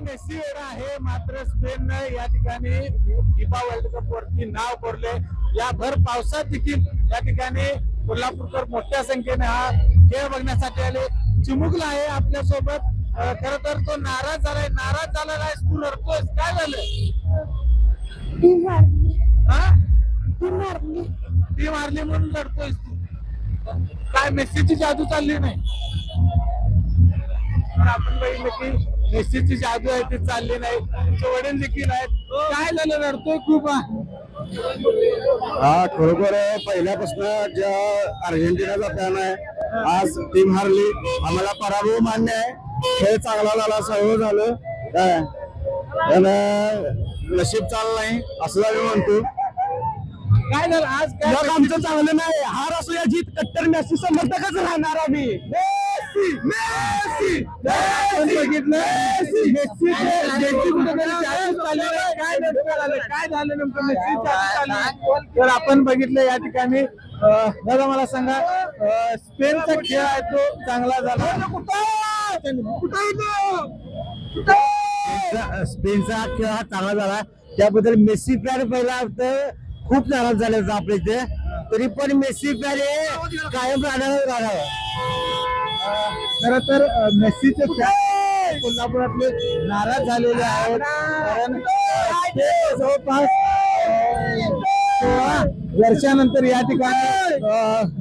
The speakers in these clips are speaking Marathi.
मेसी वेळा आहे, मात्र स्पेन या ठिकाणी फिफा वर्ल्ड कप वरती नाव कोरले. या भर पावसात देखील या ठिकाणी कोल्हापूरकर मोठ्या संख्येने हा खेळ बघण्यासाठी आले. चिमुकला आहे आपल्या सोबत. खर तर तो नाराज झालेला आहे. तू रडतोयस, काय झालं? हा? ती मारली म्हणून लढतोयस तू? काय मेसीची जादू चालली नाही? पण आपण बघितलं की मेसीची जादू आहे ती चालली नाही. तुमचे वडील देखील आहेत. काय झालं, रडतोय खूप? हा खरोखर आहे. पहिल्यापासून ज्या अर्जेंटिनाचा फॅन आहे, आज टीम हारली, आम्हाला पराभव मान्य आहे. खेळ चांगला झाला, सर्व झालं काय, पण नशीब चाललं नाही असं आम्ही म्हणतो. काय झालं आज? काय जग आमचं चांगलं नाही. हार असू या जीत, कट्टर मेसी समर्थकच राहणार आम्ही. मेसी मेसी आपण बघितलं मेसी कुठेतरी जादू चालली आहे. काय नेमकं झालं? काय झालं नेमकं? मेसी जादू चालली आहे. तर आपण बघितलं या ठिकाणी. दादा मला सांगा, स्पेनचा खेळ आहे तो चांगला झाला. स्पेनचा खेळ हा चांगला झाला, त्याबद्दल मेसी फॅन पहिला खूप नाराज झाले आपल्या इथे. तरी पण मेसी फॅन हे कायम राहणार. खर तर मेसीचे फॅन कोल्हापुरातले नाराज झालेले आहेत. कारण ते जवळपास 16 वर्षानंतर या ठिकाणी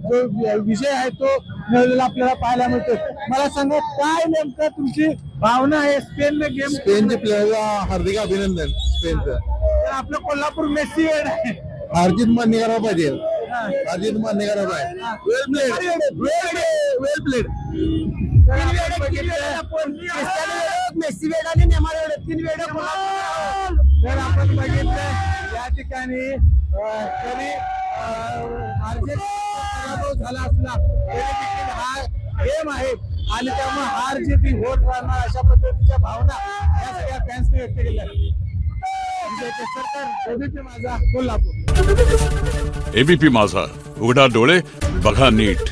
जो विजय आहे तो मिळवलेला आपल्याला पाहायला मिळतो. मला सांगा, काय नेमकं तुमची भावना आहे? स्पेनने गेम, स्पेनचे प्लेयरला हार्दिक अभिनंदन. स्पेनचं तर आपलं कोल्हापूर मेसी वेळ आहे. अर्जित मान्य करावं पाहिजे. अर्जित मान्य करावं पाहिजे. वेल प्लेड. मेसी वेळ आणि नेमार वेळ, 3 वेळ. तर आपण बघितलं या ठिकाणी तरी पराभव झाला असला तरी देखील हा गेम आहे आणि त्यामुळे हार जीत होत राहणार अशा पद्धतीच्या भावना या सगळ्या फॅन्सने व्यक्त केल्या. सरकार एबीपी माझा कोल्हापूर. एबीपी माझा, उघडा डोळे बघा नीट.